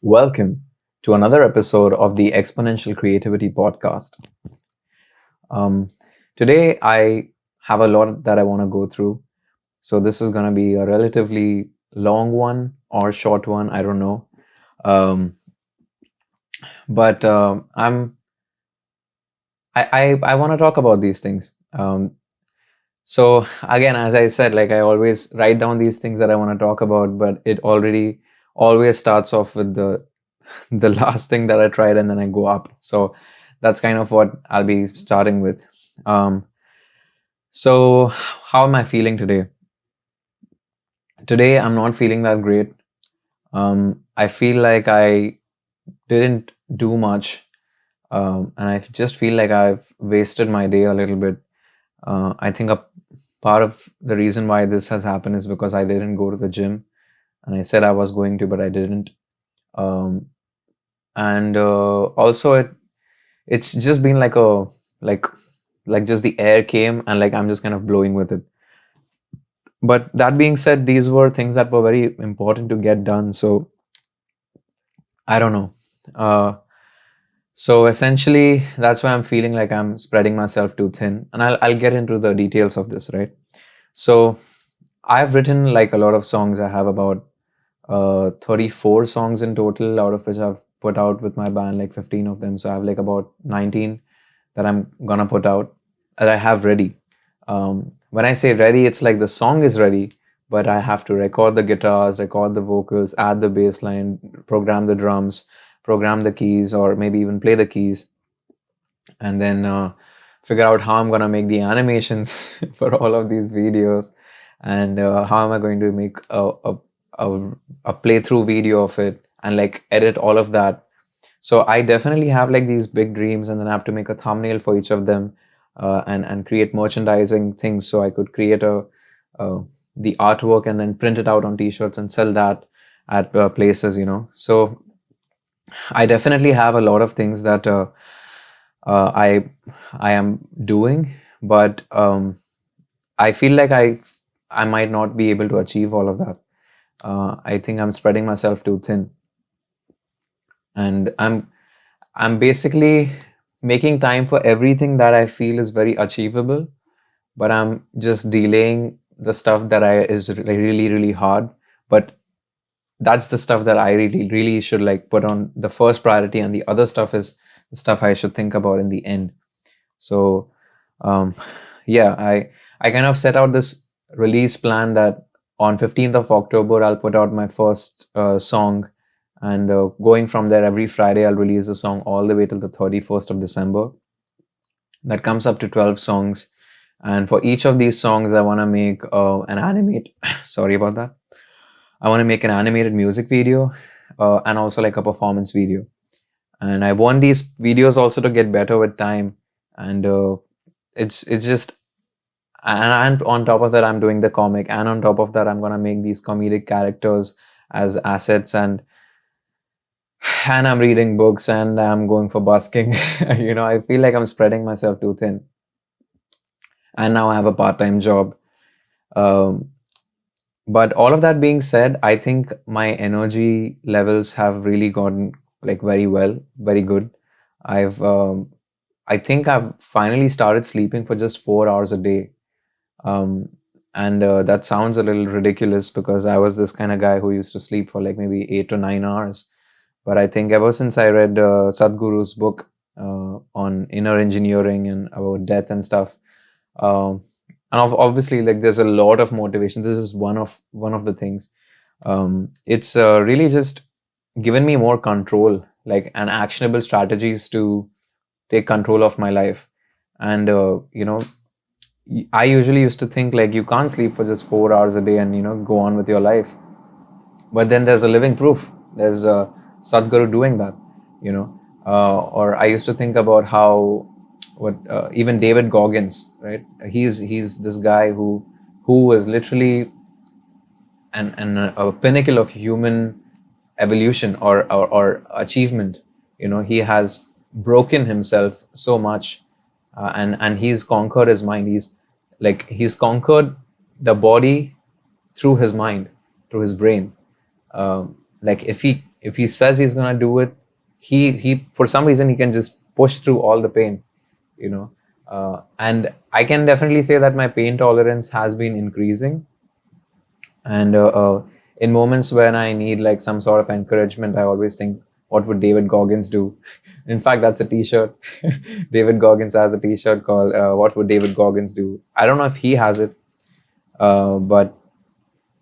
Welcome to another episode of the Exponential Creativity podcast. Um, Today, I have a lot that I want to go through. So, this is going to be a relatively long one or short one. I don't know. Um, but I want to talk about these things. So, again, as I said, like I always write down these things that I want to talk about, but it already always starts off with the last thing that I tried and then I go up. So that's kind of what I'll be starting with. Um, so how am I feeling today? Today I'm not feeling that great. I feel like I didn't do much, and I just feel like I've wasted my day a little bit. I think a part of the reason why this has happened is because I didn't go to the gym, and I said I was going to, but I didn't. Um, and Also it's just been like like just the air came and like I'm just kind of blowing with it. But that being said, these were things that were very important to get done, so I don't know. uh so essentially that's why I'm feeling like I'm spreading myself too thin, and I'll get into the details of this, right? So I've written like a lot of songs. I have about 34 songs in total, out of which I've put out with my band like 15 of them. So I have like about 19 that I'm gonna put out, that I have ready. When I say ready, it's like the song is ready, but I have to record the guitars, record the vocals, add the bass line, program the drums, program the keys, or maybe even play the keys, and then figure out how I'm gonna make the animations for all of these videos, and how am I going to make a, a playthrough video of it and like edit all of that. So I definitely have like these big dreams, and then I have to make a thumbnail for each of them, and create merchandising things. So I could create uh, the artwork and then print it out on t-shirts and sell that at places. So I definitely have a lot of things that uh, I I am doing, but I feel like I might not be able to achieve all of that. I think I'm spreading myself too thin, and I'm basically making time for everything that I feel is very achievable, but I'm just delaying the stuff that I is really really hard. But that's the stuff that I really really should like put on the first priority, and the other stuff is the stuff I should think about in the end. So um, yeah, I kind of set out this release plan that on 15th of October I'll put out my first song, and going from there every Friday I'll release a song all the way till the 31st of December. That comes up to 12 songs, and for each of these songs I want to make an animate sorry about that. I want to make an animated music video, and also like a performance video, and I want these videos also to get better with time. And it's just, and on top of that I'm doing the comic, and on top of that I'm gonna make these comedic characters as assets, and I'm reading books, and I'm going for busking. I feel like I'm spreading myself too thin, and now I have a part-time job. um, but all of that being said, I think my energy levels have really gotten like very well, very good. I've I think I've finally started sleeping for just 4 hours a day. Um, and that sounds a little ridiculous because I was this kind of guy who used to sleep for like maybe 8 to 9 hours. But I think ever since I read Sadhguru's book on inner engineering and about death and stuff, um, and obviously like there's a lot of motivation. This is one of the things. It's really just given me more control, like and actionable strategies to take control of my life. And I usually used to think like you can't sleep for just 4 hours a day and go on with your life. But then there's a living proof. There's Sadhguru doing that, or I used to think about how what even David Goggins, right? He's this guy who was literally a pinnacle of human evolution or achievement. He has broken himself so much, and he's conquered his mind. He's conquered the body through his mind, through his brain. Like if he if he says he's gonna do it, he for some reason he can just push through all the pain, you know. And I can definitely say that my pain tolerance has been increasing. And in moments when I need like some sort of encouragement, I always think, what would David Goggins do? In fact, that's a T-shirt. David Goggins has a T-shirt called "What Would David Goggins Do?" I don't know if he has it, but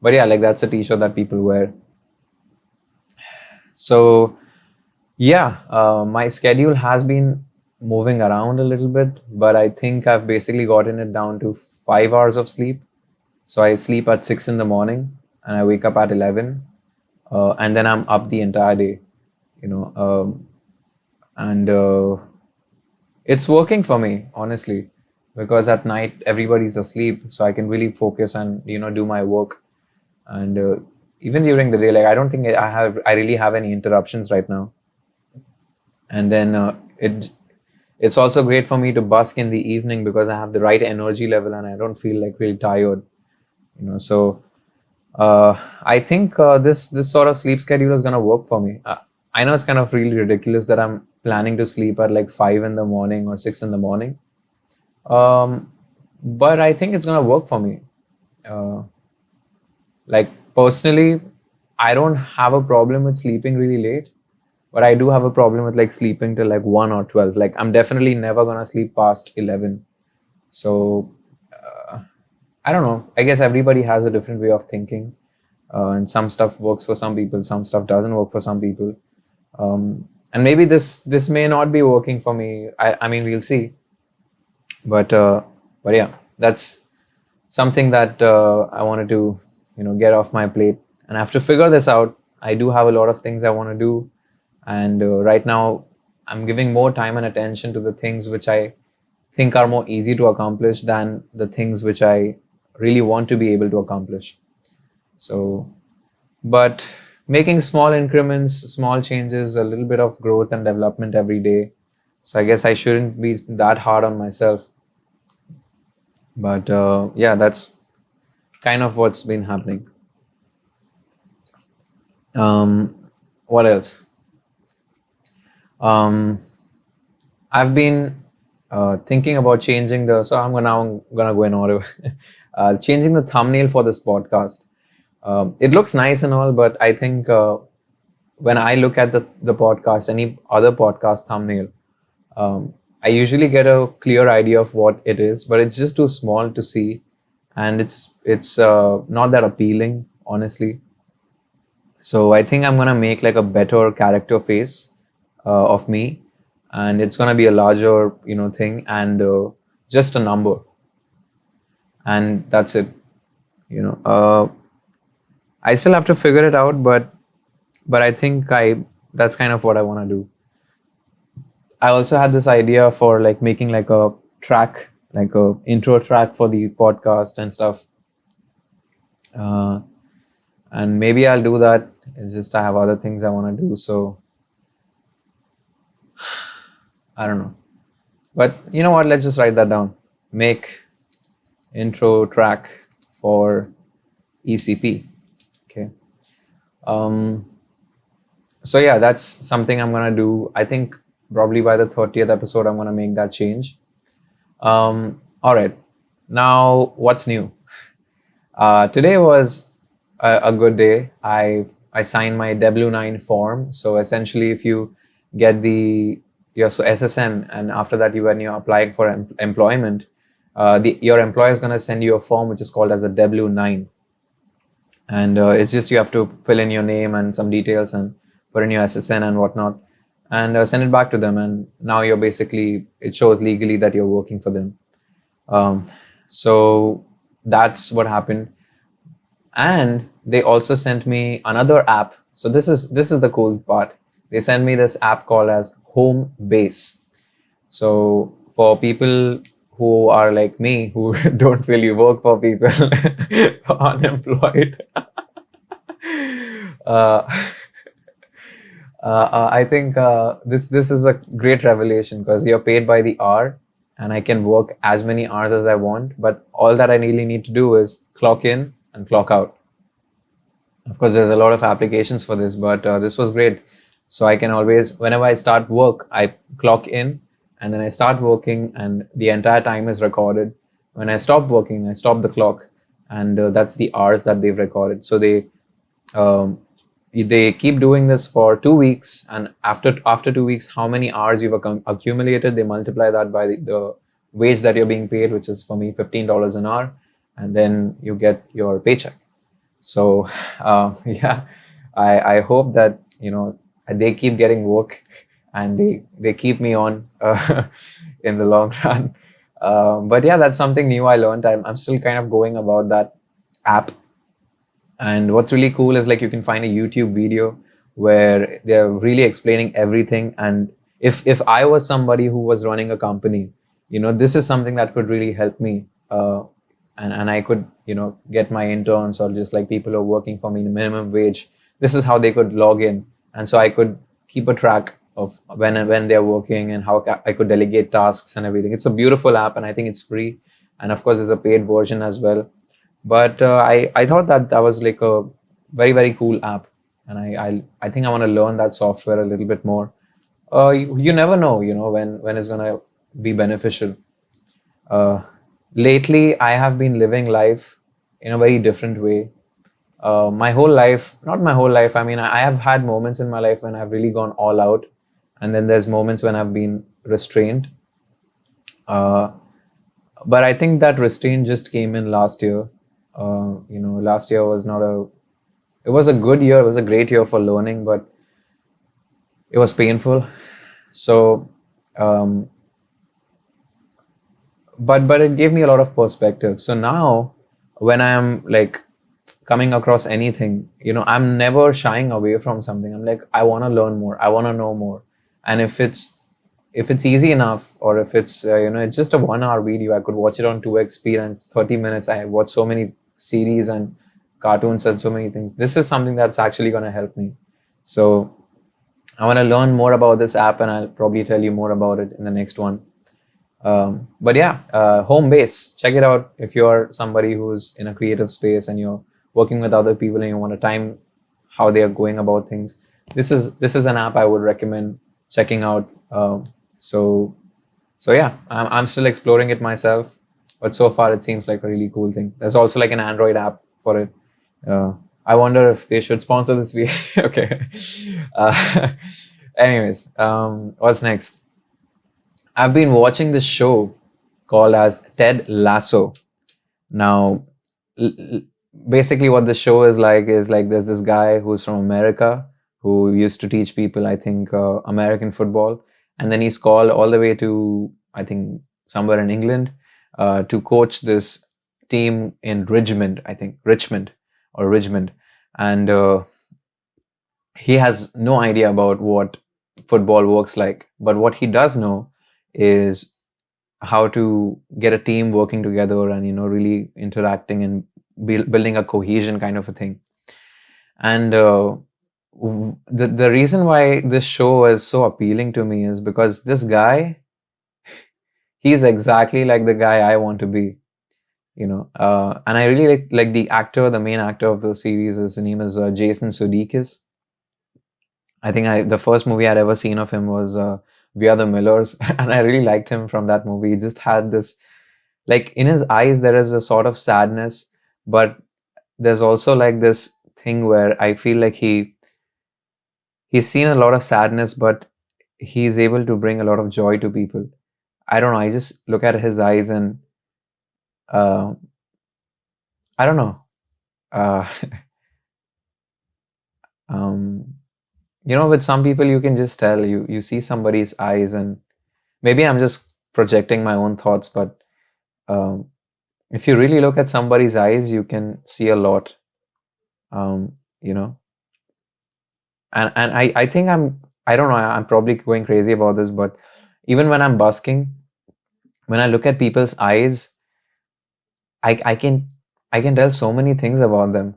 yeah, like that's a T-shirt that people wear. So yeah, my schedule has been moving around a little bit, but I think I've basically gotten it down to 5 hours of sleep. So I sleep at 6 in the morning and I wake up at 11, and then I'm up the entire day, you know. And it's working for me, honestly, because at night everybody's asleep, so I can really focus and, you know, do my work. And even during the day, like I don't think I really have any interruptions right now. And then it's also great for me to busk in the evening because I have the right energy level and I don't feel like really tired, you know. So I think this sort of sleep schedule is gonna work for me. I know it's kind of really ridiculous that I'm planning to sleep at like 5 in the morning or 6 in the morning, but I think it's gonna work for me. Uh, like personally, I don't have a problem with sleeping really late, but I do have a problem with like sleeping till like 1 or 12. Like I'm definitely never gonna sleep past 11. So I don't know. I guess everybody has a different way of thinking, and some stuff works for some people, some stuff doesn't work for some people. And maybe this may not be working for me. I mean, we'll see. But yeah, that's something that I wanted to, you know, get off my plate, and I have to figure this out. I do have a lot of things I want to do, and right now I'm giving more time and attention to the things which I think are more easy to accomplish than the things which I really want to be able to accomplish. So, but making small increments, small changes, a little bit of growth and development every day. So I guess I shouldn't be that hard on myself. But yeah, that's kind of what's been happening. What else? Um, I've been thinking about changing the. So I'm gonna go in order. Changing the thumbnail for this podcast. It looks nice and all, but I think when I look at the podcast, any other podcast thumbnail, I usually get a clear idea of what it is, but it's just too small to see, and it's not that appealing, honestly. So I think I'm gonna make like a better character face of me, and it's gonna be a larger, you know, thing, and just a number, and that's it. You know, I still have to figure it out, but I think I that's kind of what I want to do. I also had this idea for like making like a track, like a intro track for the podcast and stuff. Uh, and maybe I'll do that. It's just I have other things I want to do, so I don't know. But you know what? Let's just write that down. Make intro track for ECP. Okay. So yeah, that's something I'm gonna do. I think probably by the 30th episode, I'm gonna make that change. All right. Now, what's new? Today was a good day. I signed my W9 form. So essentially, if you get your SSN, and after that, when you're applying for employment, your employer is gonna send you a form which is called as a W9, and it's just you have to fill in your name and some details and put in your SSN and whatnot, and send it back to them. And now you're basically, it shows legally that you're working for them. So that's what happened. And they also sent me another app. So this is the cool part. They sent me this app called as HomeBase. So for people who are like me, who don't really work for people, unemployed, uh, I think this is a great revelation because you're paid by the hour, and I can work as many hours as I want. But all that I really need to do is clock in and clock out. Of course, there's a lot of applications for this, but this was great. So I can always, whenever I start work, I clock in and then I start working, and the entire time is recorded. When I stop working, I stop the clock, and that's the hours that they've recorded. So um, they keep doing this for 2 weeks, and after 2 weeks, how many hours you've accumulated, they multiply that by the wage that you're being paid, which is for me $15 an hour, and then you get your paycheck. So yeah, I hope that they keep getting work and they keep me on in the long run. But yeah, that's something new I learned. I'm still kind of going about that app. And what's really cool is like you can find a YouTube video where they're really explaining everything. And if I was somebody who was running a company, this is something that could really help me. And I could, get my interns or just like people who are working for me minimum wage. This is how they could log in. And so I could keep a track of when they're working and how I could delegate tasks and everything. It's a beautiful app, and I think it's free. And of course, there's a paid version as well. But I thought that that was like a very very cool app, and I think I want to learn that software a little bit more. You never know, when it's gonna be beneficial. Uh, Lately, I have been living life in a very different way. My whole life, not my whole life. I mean, I have had moments in my life when I've really gone all out, and then there's moments when I've been restrained. Uh, but I think that restraint just came in last year. Last year was not a. It was a good year. It was a great year for learning, but it was painful. So, um, but it gave me a lot of perspective. So now, when I'm like coming across anything, I'm never shying away from something. I'm like, I want to learn more. I want to know more. And if it's easy enough, or if it's it's just a 1 hour video, I could watch it on 2x speed and it's 30 minutes. I watch so many series and cartoons and so many things. This is something that's actually going to help me. So I want to learn more about this app, and I'll probably tell you more about it in the next one. But yeah, home base, check it out if you're somebody who's in a creative space and you're working with other people and you want to time how they are going about things. This is an app I would recommend checking out. So yeah, I'm still exploring it myself, but so far it seems like a really cool thing. There's also like an Android app for it. uh, I wonder if they should sponsor this video. Okay. uh, Anyways, what's next? I've been watching this show called as Ted Lasso. Now, l- l- basically, what the show is like there's this guy who's from America who used to teach people, I think, American football, and then he's called all the way to, I think, somewhere in England to coach this team in Richmond, I think, Richmond, and he has no idea about what football works like. But what he does know is how to get a team working together and really interacting and building a cohesion kind of a thing. And the reason why this show is so appealing to me is because this guy, he's exactly like the guy I want to be. And I really like the main actor of the series. His name is Jason Sudeikis. I think the first movie I'd ever seen of him was We Are the Millers, and I really liked him from that movie. He just had this, like, in his eyes there is a sort of sadness, but there's also like this thing where I feel like he's seen a lot of sadness, but he's able to bring a lot of joy to people. I don't know. I just look at his eyes and uh, I don't know. Uh, um, with some people you can just tell. You see somebody's eyes, and maybe I'm just projecting my own thoughts, but um, if you really look at somebody's eyes, you can see a lot. Um, you know, and I think I don't know. I'm probably going crazy about this, but even when I'm busking, when I look at people's eyes, I can tell so many things about them.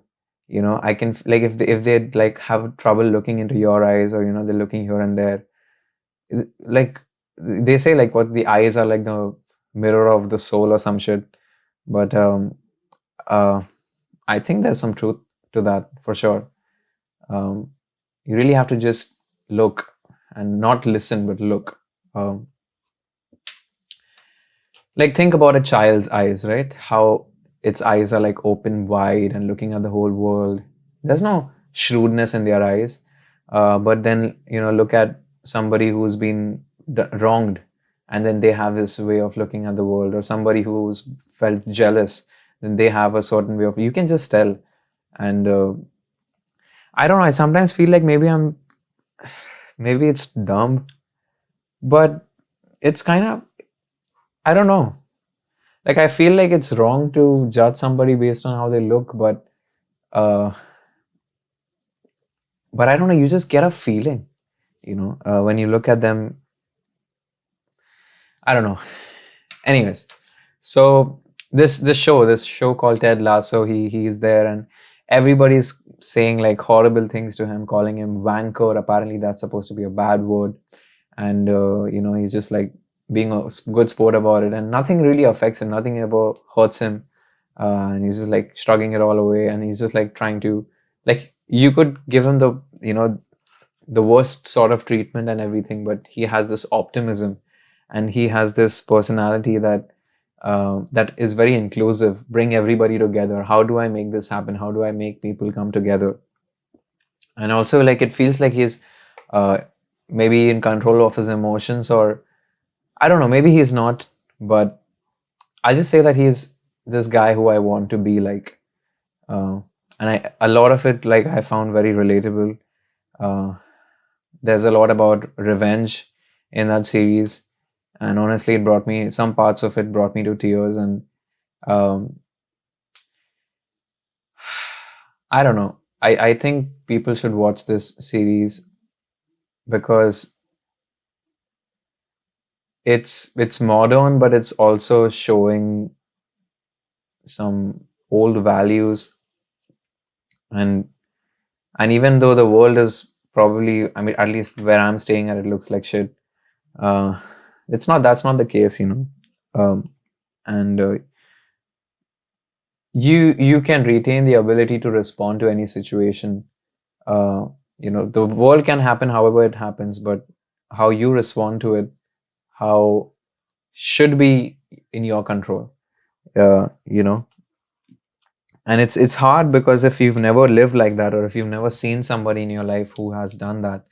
I can like if they like have trouble looking into your eyes, or they're looking here and there. Like they say, like what the eyes are like the mirror of the soul or some shit. But uh, I think there's some truth to that for sure. Um, you really have to just look and not listen, but look. Um, like think about a child's eyes, right? How its eyes are like open wide and looking at the whole world. There's no shrewdness in their eyes. But then, look at somebody who's been wronged, and then they have this way of looking at the world, or somebody who's felt jealous, then they have a certain way of, you can just tell. And I don't know, I sometimes feel like maybe it's dumb, but it's kind of, I don't know. Like I feel like it's wrong to judge somebody based on how they look, uh, but I don't know. You just get a feeling, when you look at them. I don't know. Anyways, so this show called Ted Lasso, he's there, and everybody's saying like horrible things to him, calling him wanker. Apparently, that's supposed to be a bad word, and he's just like being a good sport about it, and nothing really affects him, nothing ever hurts him, and he's just like shrugging it all away, and he's just like trying to, like, you could give him the worst sort of treatment and everything, but he has this optimism, and he has this personality that is very inclusive, bring everybody together. How do I make this happen? How do I make people come together? And also, like, it feels like he's uh, maybe in control of his emotions, or I don't know, maybe he's not, but I just say that he's this guy who I want to be like. Uh, and a lot of it, like, I found very relatable. Uh, there's a lot about revenge in that series, and honestly, some parts of it brought me to tears. And um, I don't know. I think people should watch this series because it's modern, but it's also showing some old values. and and even though the world is probably, I mean, at least where I'm staying at, it looks like shit. uh it's not, that's not the case, and you can retain the ability to respond to any situation. uh the world can happen however it happens, but how you respond to it, how should be in your control. uh you know and it's hard because if you've never lived like that, or if you've never seen somebody in your life who has done that,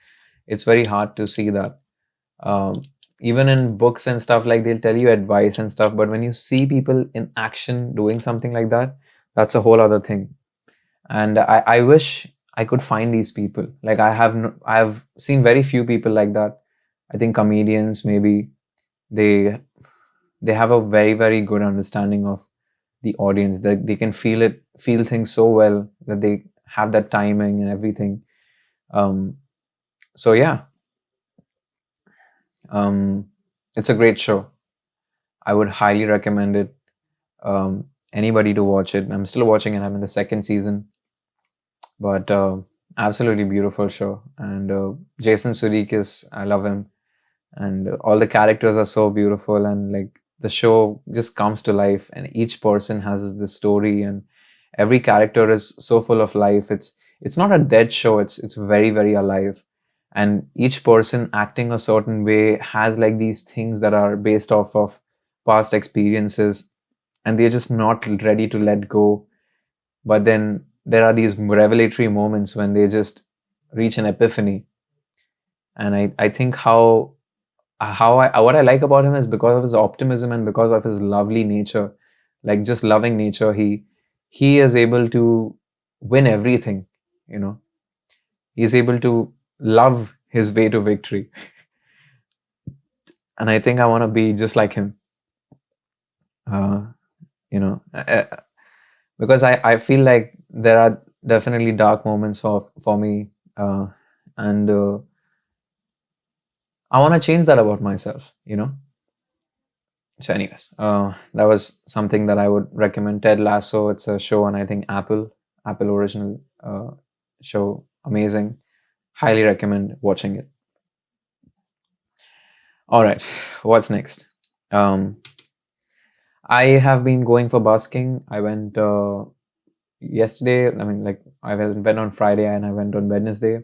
it's very hard to see that. um, Even in books and stuff, like, they'll tell you advice and stuff, but when you see people in action doing something like that, that's a whole other thing. And I wish I could find these people. Like, I have seen very few people like that. I think comedians, maybe, they they have a very, very good understanding of the audience. They can feel things so well, that they have that timing and everything. um so yeah, um it's a great show. I would highly recommend it. Anybody to watch it. I'm still watching it. I'm in the second season, but absolutely beautiful show. And Jason Sudeikis, I love him, and all the characters are so beautiful, and like the show just comes to life, and each person has this story, and every character is so full of life. It's not a dead show. It's very, very alive, and each person acting a certain way has like these things that are based off of past experiences, and they're just not ready to let go. But then there are these revelatory moments when they just reach an epiphany. And I think what I like about him is because of his optimism and because of his lovely nature, like just loving nature, he is able to win everything, you know. He's able to love his way to victory. And I think I want to be just like him. Uh, you know, because I feel like there are definitely dark moments for me, and I want to change that about myself, you know. So, anyways, that was something that I would recommend. Ted Lasso. It's a show on, I think, Apple original show. Amazing. Highly recommend watching it. All right, what's next? Um, I have been going for busking. I went yesterday, I mean, like went on Friday and I went on Wednesday,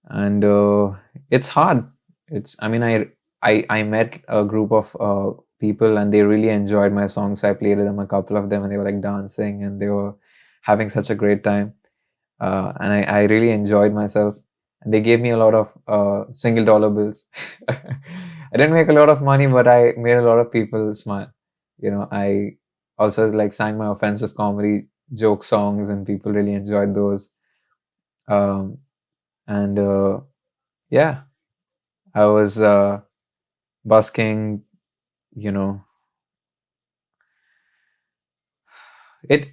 and it's hard. It's I mean, I met a group of people and they really enjoyed my songs. I played them, a couple of them, and they were like dancing and they were having such a great time. And I really enjoyed myself. And they gave me a lot of single dollar bills. I didn't make a lot of money, but I made a lot of people smile. I also like sang my offensive comedy joke songs, and people really enjoyed those. Um, and yeah, I was busking. You know, it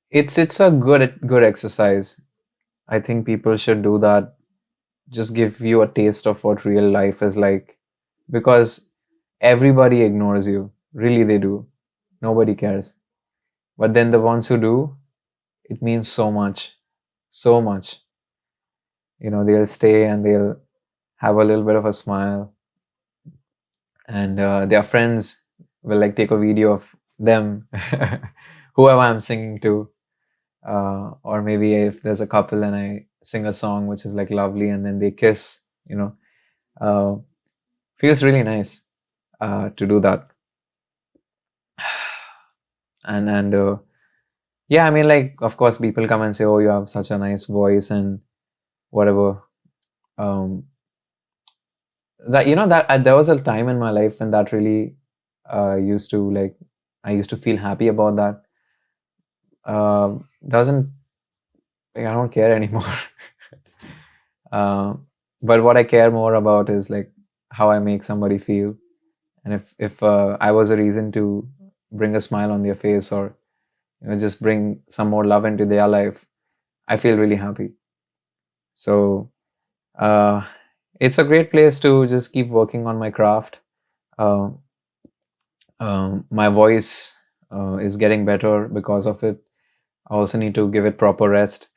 it's a good exercise. I think people should do that. Just give you a taste of what real life is like, because everybody ignores you. Really, they do. Nobody cares. But then the ones who do, it means so much. So much. They'll stay and they'll have a little bit of a smile, and their friends will like take a video of them, whoever I'm singing to. Or maybe if there's a couple and I sing a song which is like lovely and then they kiss, uh, feels really nice to do that. And yeah, I mean, like, of course, people come and say, "Oh, you have such a nice voice," and whatever. Um, that that there was a time in my life when that really used to like I used to feel happy about that. Doesn't like, I don't care anymore. uh, but what I care more about is like how I make somebody feel, and if I was a reason to bring a smile on their face, or just bring some more love into their life, I feel really happy. So uh, it's a great place to just keep working on my craft. Uh, my voice is getting better because of it. I also need to give it proper rest.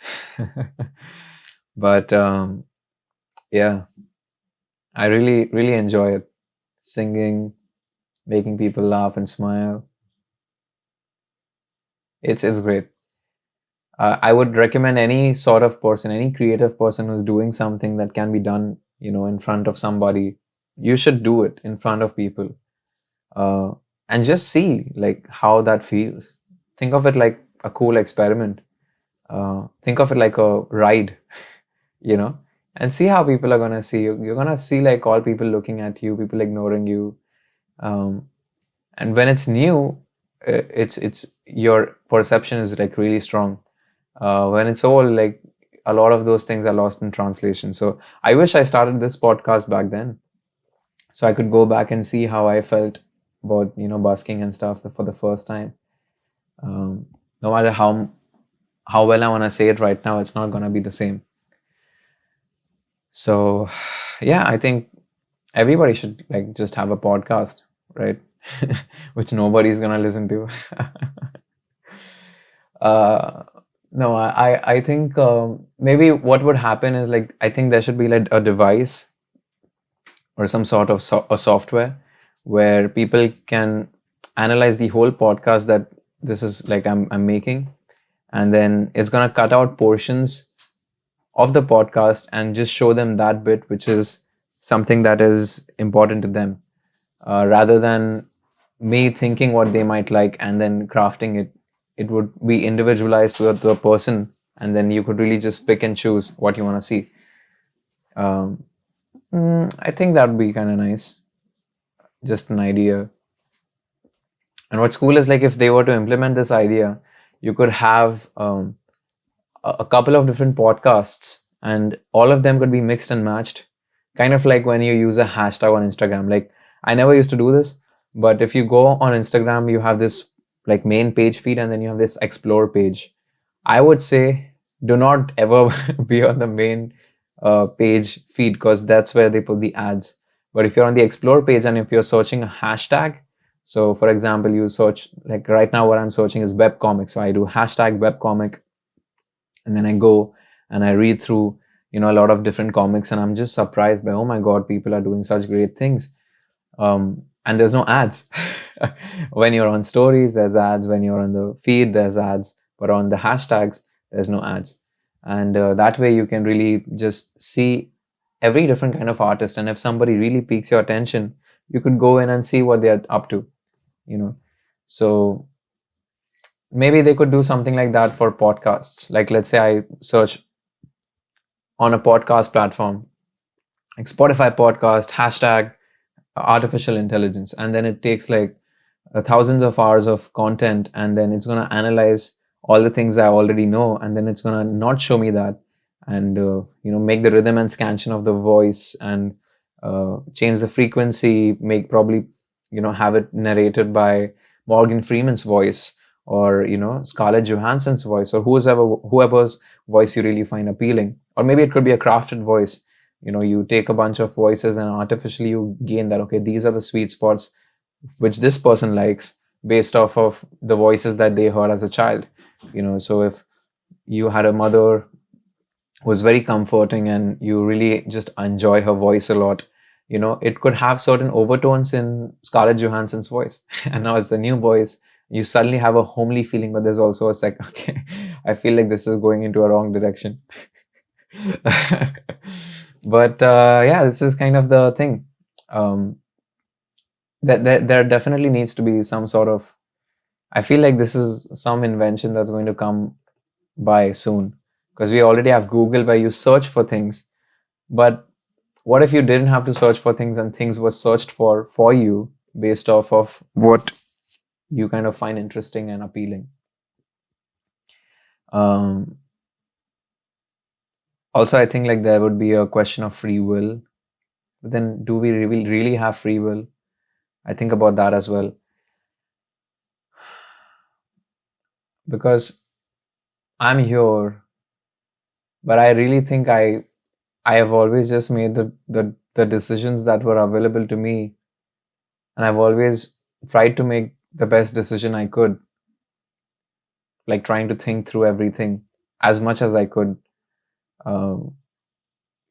But yeah, I really, really enjoy it. Singing, making people laugh and smile. It's great. I would recommend any sort of person, any creative person who's doing something that can be done, in front of somebody. You should do it in front of people, uh, and just see like how that feels. Think of it like a cool experiment. Think of it like a ride, you know, and see how people are gonna see you. You're gonna see like all people looking at you, people ignoring you, um, and when it's new, it's your perception is like really strong. When it's old, like a lot of those things are lost in translation. So I wish I started this podcast back then, so I could go back and see how I felt about busking and stuff for the first time. Um, no matter how well I want to say it right now, it's not gonna be the same. So yeah, I think everybody should like just have a podcast, right? Which nobody's gonna listen to. uh, no, I think maybe what would happen is like I think there should be like a device or some sort of a software where people can analyze the whole podcast that this is like I'm making, and then it's gonna cut out portions of the podcast and just show them that bit which is something that is important to them, rather than me thinking what they might like and then crafting it. It would be individualized to the person, and then you could really just pick and choose what you want to see. um, I think that would be kind of nice. Just an idea. And what's cool is like if they were to implement this idea, you could have a couple of different podcasts, and all of them could be mixed and matched, kind of like when you use a hashtag on Instagram. Like, I never used to do this, but if you go on Instagram, you have this like main page feed, and then you have this explore page. I would say do not ever be on the main page feed, because that's where they put the ads. But if you're on the explore page and if you're searching a hashtag, so for example, you search, like right now what I'm searching is webcomic, so I do hashtag webcomic, and then I go and I read through a lot of different comics, and I'm just surprised by, oh my god, people are doing such great things. And there's no ads. When you're on stories, there's ads. When you're on the feed, there's ads. but on the hashtags there's no ads. And that way you can really just see every different kind of artist, and if somebody really piques your attention, you could go in and see what they're up to, you know. So maybe they could do something like that for podcasts. Like, let's say I search on a podcast platform, like Spotify podcast, hashtag artificial intelligence, and then it takes like thousands of hours of content, and then it's going to analyze all the things I already know, and then it's going to not show me that, and make the rhythm and scansion of the voice, and change the frequency, make probably have it narrated by Morgan Freeman's voice, or Scarlett Johansson's voice, or whoever's voice you really find appealing. Or maybe it could be a crafted voice. You take a bunch of voices and artificially you gain that, okay, these are the sweet spots which this person likes based off of the voices that they heard as a child. So if you had a mother who was very comforting and you really just enjoy her voice a lot, it could have certain overtones in Scarlett Johansson's voice. And now it's a new voice, you suddenly have a homely feeling, but there's also a okay, I feel like this is going into a wrong direction. But yeah, this is kind of the thing. That there definitely needs to be some sort of, I feel like this is some invention that's going to come by soon, because we already have Google where you search for things. But what if you didn't have to search for things and things were searched for you based off of what you kind of find interesting and appealing? Also, I think like there would be a question of free will. But then do we really have free will? I think about that as well. Because I'm here, but I really think I have always just made the decisions that were available to me, and I've always tried to make the best decision I could, like trying to think through everything as much as I could. And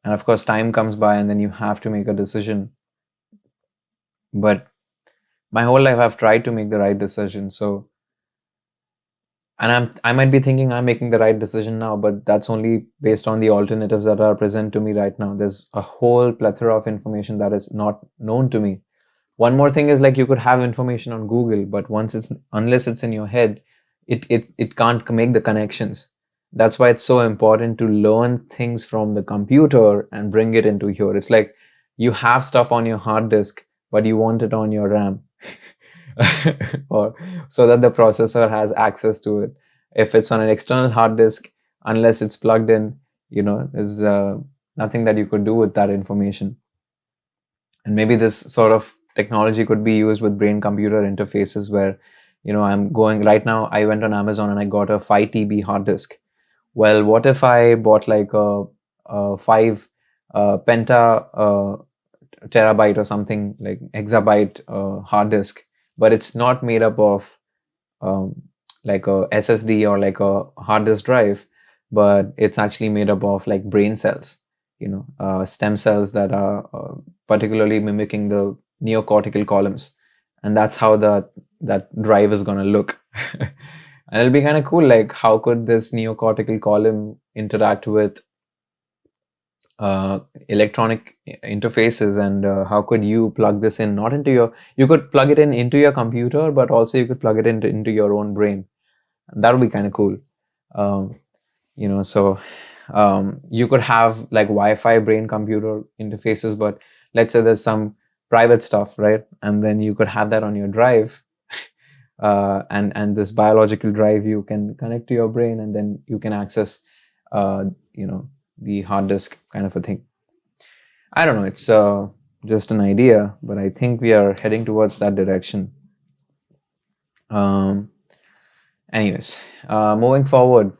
of course, time comes by, and then you have to make a decision. But my whole life, I've tried to make the right decision. So, and I might be thinking I'm making the right decision now, but that's only based on the alternatives that are present to me right now. There's a whole plethora of information that is not known to me. One more thing is, like, you could have information on Google, but unless it's in your head, it can't make the connections. That's why it's so important to learn things from the computer and bring it into here. It's like you have stuff on your hard disk, but you want it on your RAM. Or so that the processor has access to it. If it's on an external hard disk, unless it's plugged in, there's nothing that you could do with that information. And maybe this sort of technology could be used with brain computer interfaces where, I'm going right now, I went on Amazon and I got a 5 TB hard disk. Well, what if I bought like a 5 penta terabyte or something, like exabyte hard disk, but it's not made up of like a SSD or like a hard disk drive, but it's actually made up of like brain cells, stem cells that are particularly mimicking the neocortical columns, and that's how that drive is going to look. And it'll be kind of cool, like how could this neocortical column interact with electronic interfaces, and how could you plug this in, not into you could plug it into your computer, but also you could plug it into your own brain, and that would be kind of cool. So you could have like Wi-Fi brain computer interfaces, but let's say there's some private stuff, right? And then you could have that on your drive, and this biological drive you can connect to your brain, and then you can access the hard disk, kind of a thing. I don't know, it's just an idea, but I think we are heading towards that direction. Anyways, moving forward,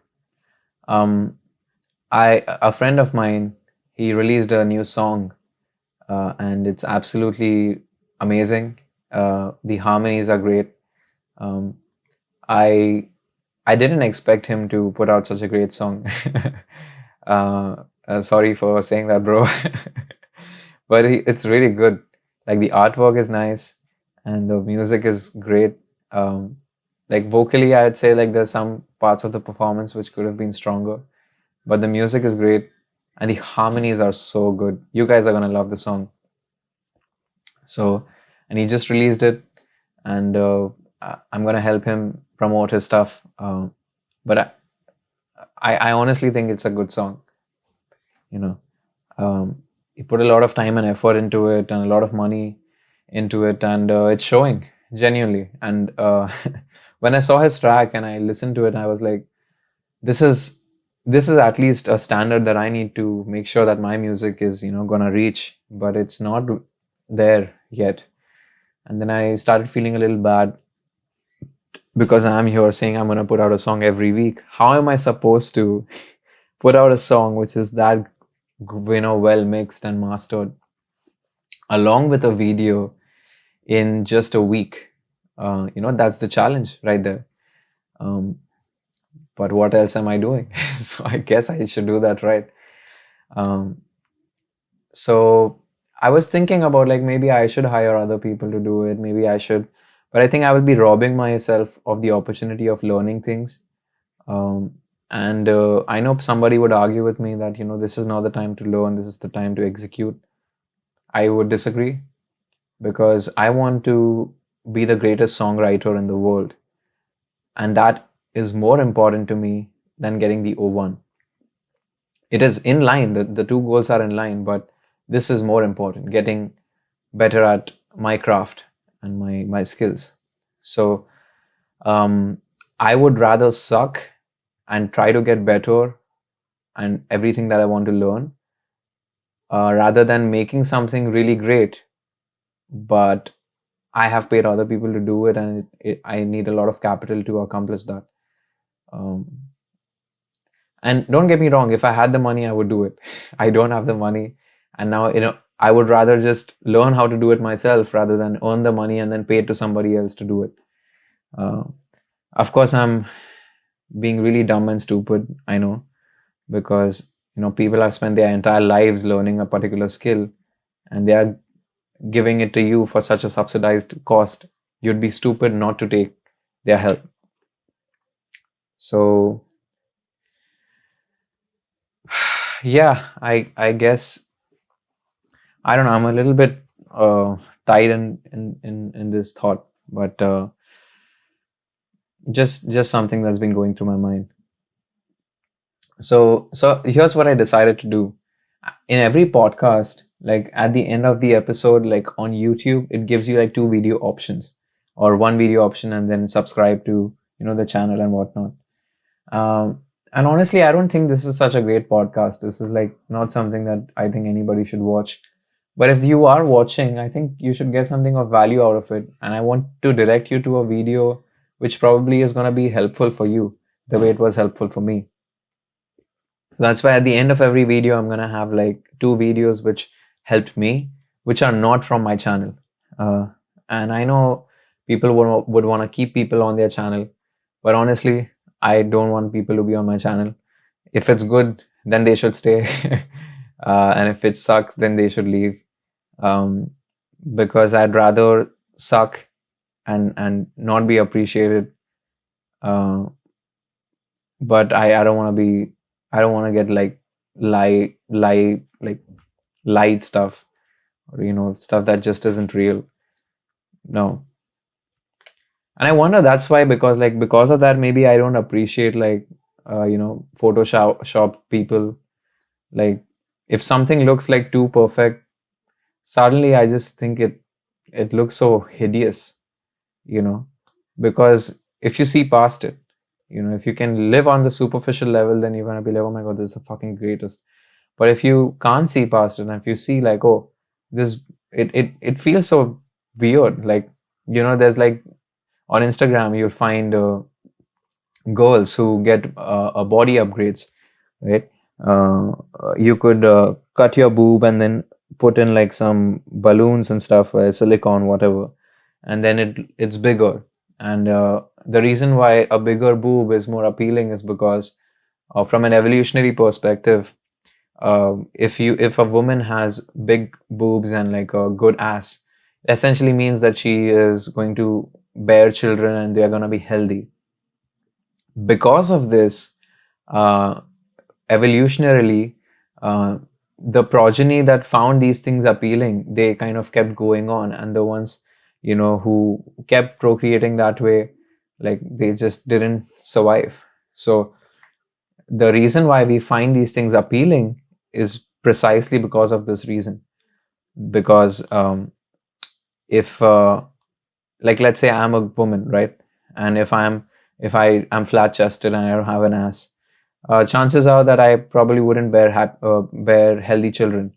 a friend of mine, he released a new song, and it's absolutely amazing. The harmonies are great. I didn't expect him to put out such a great song. Sorry for saying that, bro. But it's really good. Like, the artwork is nice and the music is great. Like vocally, I'd say like there's some parts of the performance which could have been stronger, but the music is great and the harmonies are so good. You guys are gonna love the song. So, and he just released it, and I'm gonna help him promote his stuff. But I honestly think it's a good song. You know, he put a lot of time and effort into it, and a lot of money into it, and it's showing genuinely. And when I saw his track and I listened to it, I was like, this is this is at least a standard that I need to make sure that my music is, gonna reach, but it's not there yet. And then I started feeling a little bad because I'm here saying I'm gonna put out a song every week. How am I supposed to put out a song which is that, well mixed and mastered, along with a video in just a week? That's the challenge right there. Um, but what else am I doing? So I guess I should do that, right? Um, so I was thinking about like maybe I should hire other people to do it. Maybe I should, but I think I will be robbing myself of the opportunity of learning things. Um, and I know somebody would argue with me that, this is not the time to learn, this is the time to execute. I would disagree because I want to be the greatest songwriter in the world. And that is more important to me than getting the O1. It is in line, the two goals are in line, but this is more important, getting better at my craft and my skills. So I would rather suck and try to get better and everything that I want to learn, rather than making something really great, but I have paid other people to do it, and I need a lot of capital to accomplish that. Um, and don't get me wrong, if I had the money, I would do it. I don't have the money, and now I would rather just learn how to do it myself rather than earn the money and then pay it to somebody else to do it. Uh, of course, I'm being really dumb and stupid, I know, because people have spent their entire lives learning a particular skill, and they are giving it to you for such a subsidized cost. You'd be stupid not to take their help. So yeah, I guess I don't know. I'm a little bit tied in this thought, but just something that's been going through my mind. So here's what I decided to do. In every podcast, like at the end of the episode, like on YouTube, it gives you like two video options or one video option, and then subscribe to the channel and whatnot. And honestly, I don't think this is such a great podcast. This is like not something that I think anybody should watch. But if you are watching, I think you should get something of value out of it. And I want to direct you to a video which probably is going to be helpful for you the way it was helpful for me. That's why at the end of every video, I'm going to have like two videos which helped me, which are not from my channel. And I know people would want to keep people on their channel, but honestly, I don't want people to be on my channel. If it's good, then they should stay. And if it sucks, then they should leave. Because I'd rather suck and not be appreciated. But I don't want to be, I don't want to get like like light stuff, or stuff that just isn't real. No. And I wonder that's why, because of that, maybe I don't appreciate like Photoshop shop people. Like if something looks like too perfect, suddenly I just think it looks so hideous, because if you see past it, if you can live on the superficial level, then you're gonna be like, oh my god, this is the fucking greatest. But if you can't see past it, and if you see like, oh, this it feels so weird, like there's like on Instagram you'll find girls who get body upgrades, right? You could cut your boob and then put in like some balloons and stuff, silicone, whatever, and then it's bigger. And the reason why a bigger boob is more appealing is because from an evolutionary perspective, if a woman has big boobs and like a good ass, it essentially means that she is going to bear children and they are going to be healthy. Because of this, uh, evolutionarily, uh, the progeny that found these things appealing, they kind of kept going on, and the ones, who kept procreating that way, like they just didn't survive. So the reason why we find these things appealing is precisely because of this reason. Because if like, let's say I'm a woman, right? And if I am flat chested and I don't have an ass, chances are that I probably wouldn't bear healthy children.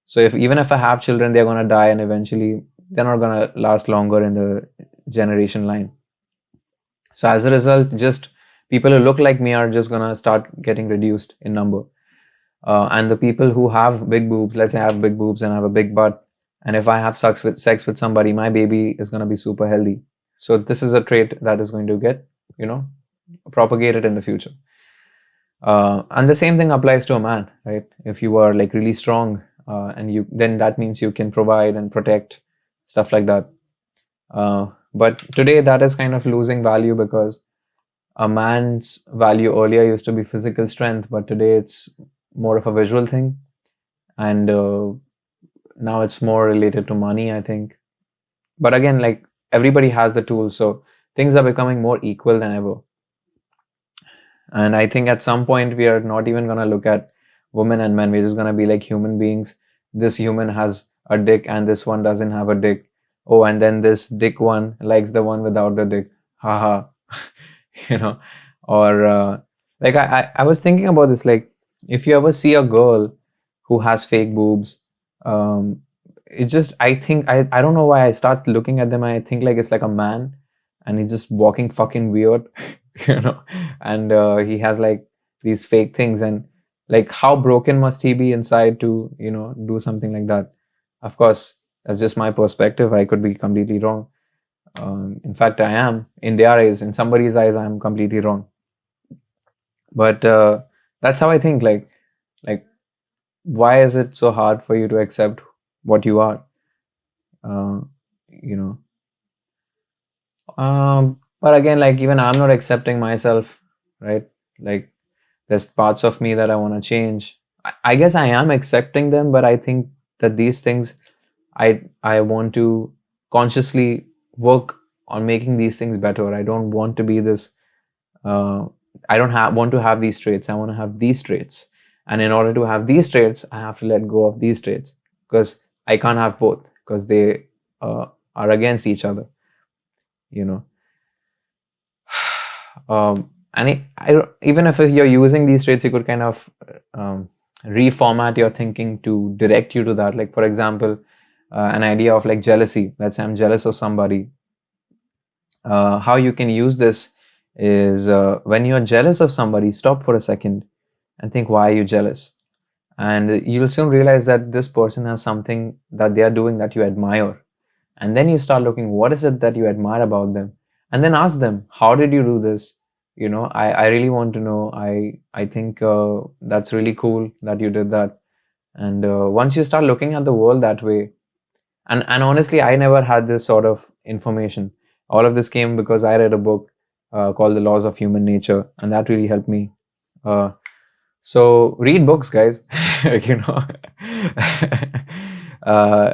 So even if I have children, they're gonna die, and eventually they're not gonna last longer in the generation line. So as a result, just people who look like me are just gonna start getting reduced in number. And the people who have big boobs, let's say I have big boobs and I have a big butt, and if I have sex with somebody, my baby is gonna be super healthy. So this is a trait that is going to get, propagated in the future. And the same thing applies to a man, right? If you are like really strong, and then that means you can provide and protect, stuff like that. But today that is kind of losing value, because a man's value earlier used to be physical strength, but today it's more of a visual thing, and now it's more related to money, I think. But again, like, everybody has the tools, so things are becoming more equal than ever. And I think at some point we are not even going to look at women and men. We're just going to be like human beings. This human has a dick and this one doesn't have a dick. Oh, and then this dick one likes the one without the dick. Haha. you know or like, I was thinking about this, like, if you ever see a girl who has fake boobs, um it just, I think, I don't know why I start looking at them, I think like it's like a man, and he's just walking fucking weird. you know and he has like these fake things, and like, how broken must he be inside to do something like that? Of course, that's just my perspective. I could be completely wrong. In fact, I am, in their eyes, in somebody's eyes, I'm completely wrong. But that's how I think. Like, why is it so hard for you to accept what you are? Uh, you know. But again, like, even I'm not accepting myself, right? Like, there's parts of me that I want to change. I guess I am accepting them, but I think that these things, I want to consciously work on making these things better. I don't want to be this. Uh, I don't want to have these traits. I want to have these traits, and in order to have these traits, I have to let go of these traits, because I can't have both, because they are against each other. You know. And even if you're using these traits, you could kind of reformat your thinking to direct you to that. Like, for example, an idea of like jealousy. Let's say I'm jealous of somebody. How you can use this is, when you're jealous of somebody, stop for a second and think, why are you jealous? And you'll soon realize that this person has something that they are doing that you admire. And then you start looking, what is it that you admire about them? And then ask them, how did you do this? I really want to know. I think that's really cool that you did that. And once you start looking at the world that way, and honestly, I never had this sort of information. All of this came because I read a book called The Laws of Human Nature, and that really helped me. So read books, guys. you know, uh,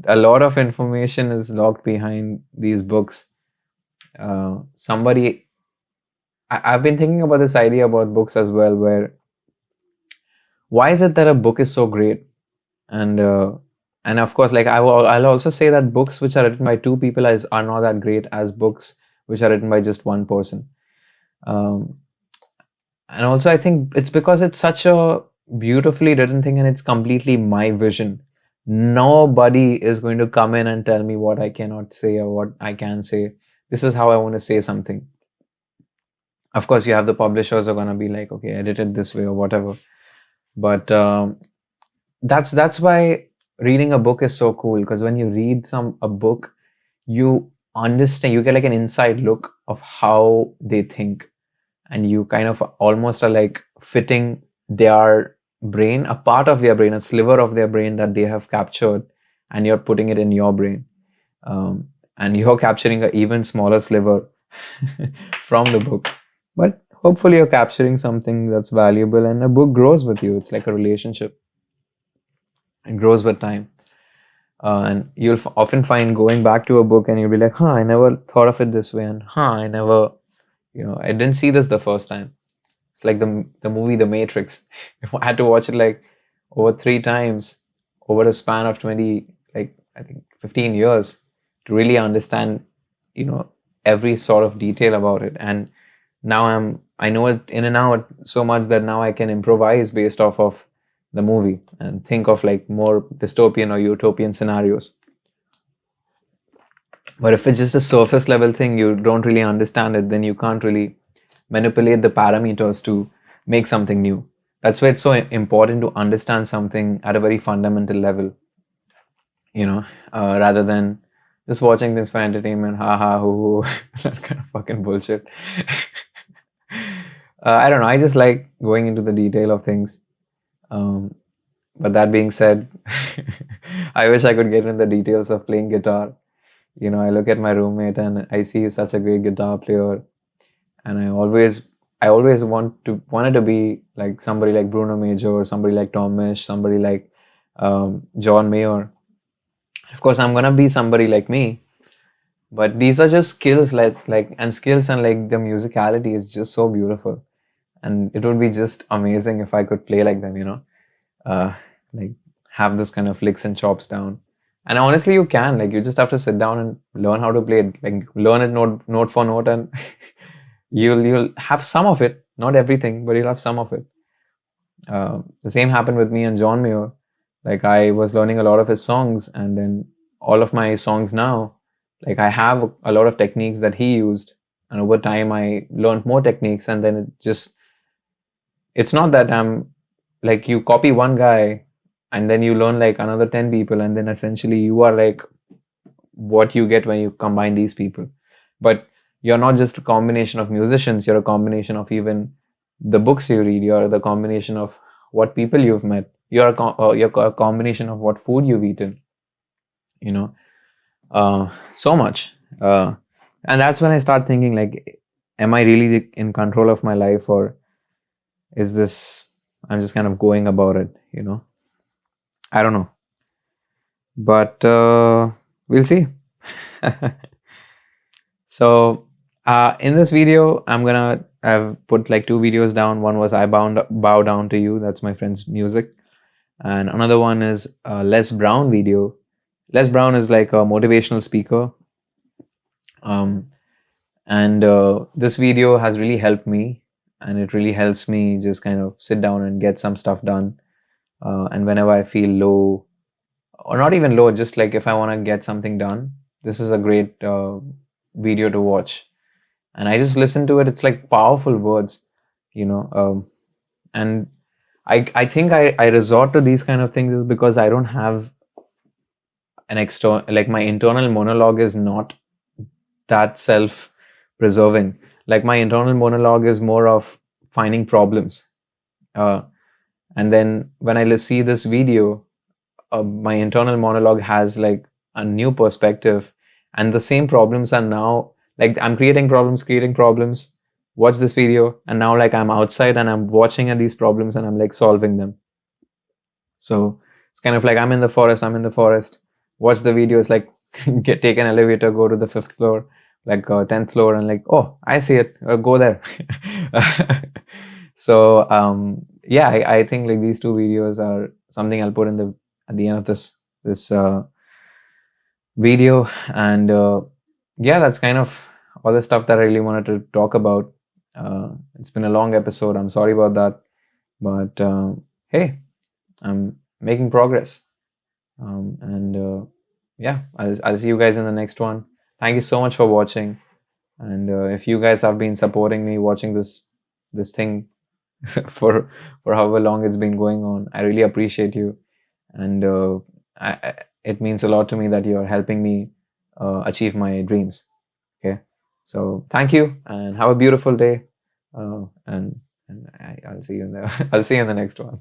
a lot of information is locked behind these books. I've been thinking about this idea about books as well, where, why is it that a book is so great? And of course, like, I'll also say that books which are written by two people are not that great as books which are written by just one person. Um, and also, I think it's because it's such a beautifully written thing, and it's completely my vision. Nobody is going to come in and tell me what I cannot say or what I can say. This is how I want to say something. Of course, you have the publishers are going to be like, okay, edit it this way or whatever. But that's why reading a book is so cool, because when you read a book, you understand, you get like an inside look of how they think, and you kind of almost are like fitting their brain, a part of their brain, a sliver of their brain that they have captured, and you're putting it in your brain. and you're capturing an even smaller sliver from the book. But hopefully, you're capturing something that's valuable, and a book grows with you. It's like a relationship, it grows with time. And you'll often find going back to a book and you'll be like, huh, I never thought of it this way, and I never, I didn't see this the first time. It's like the movie The Matrix. I had to watch it like over 3 times over a span of 20, like I think 15 years to really understand, you know, every sort of detail about it. And now I know it in and out so much that now I can improvise based off of the movie and think of like more dystopian or utopian scenarios. But if it's just a surface level thing, you don't really understand it, then you can't really manipulate the parameters to make something new. That's why it's so important to understand something at a very fundamental level, rather than just watching things for entertainment, ha ha, hoo, hoo, that kind of fucking bullshit. I don't know. I just like going into the detail of things. But that being said, I wish I could get into the details of playing guitar. I look at my roommate and I see he's such a great guitar player, and I always wanted to be like somebody like Bruno Major, or somebody like Tom Misch, somebody like John Mayer. Of course, I'm gonna be somebody like me, but these are just skills, and skills, and like the musicality is just so beautiful, and it would be just amazing if I could play like them. Like have this kind of licks and chops down. And honestly, you can, like, you just have to sit down and learn how to play it, like learn it note for note, and you'll have some of it, not everything, but you'll have some of it. The same happened with me and John Mayer. Like, I was learning a lot of his songs, and then all of my songs now, like, I have a lot of techniques that he used, and over time I learned more techniques, and then it's not that I'm like, you copy one guy and then you learn like another 10 people, and then essentially you are like what you get when you combine these people. But you're not just a combination of musicians, you're a combination of even the books you read, you're the combination of what people you've met, you're a combination of what food you've eaten, you know so much. And that's when I start thinking, like, am I really in control of my life, or is this, I'm just kind of going about it, I don't know. But we'll see. So in this video, I've put like 2 videos down. One was I Bow Down to You. That's my friend's music. And another one is a Les Brown video. Les Brown is like a motivational speaker. And this video has really helped me, and it really helps me just kind of sit down and get some stuff done. And whenever I feel low, or not even low, just like if I want to get something done, this is a great video to watch. And I just listen to it. It's like powerful words, and I think I resort to these kind of things is because I don't have an external, like, my internal monologue is not that self-preserving. Like, my internal monologue is more of finding problems. And then when I see this video, my internal monologue has like a new perspective, and the same problems are now, like, I'm creating problems, watch this video, and now, like, I'm outside and I'm watching at these problems and I'm like solving them. So it's kind of like I'm in the forest, watch the video, it's like take an elevator, go to the 5th floor, like 10th floor, and like, oh, I see it, go there. So yeah, I think like these 2 videos are something I'll put at the end of this video. And yeah, that's kind of all the stuff that I really wanted to talk about. It's been a long episode, I'm sorry about that, but hey, I'm making progress. And yeah, I'll see you guys in the next one. Thank you so much for watching, and if you guys have been supporting me watching this thing for however long it's been going on, I really appreciate you. And it means a lot to me that you're helping me achieve my dreams. Okay, so thank you, and have a beautiful day. And I'll see you in the I'll see you in the next one.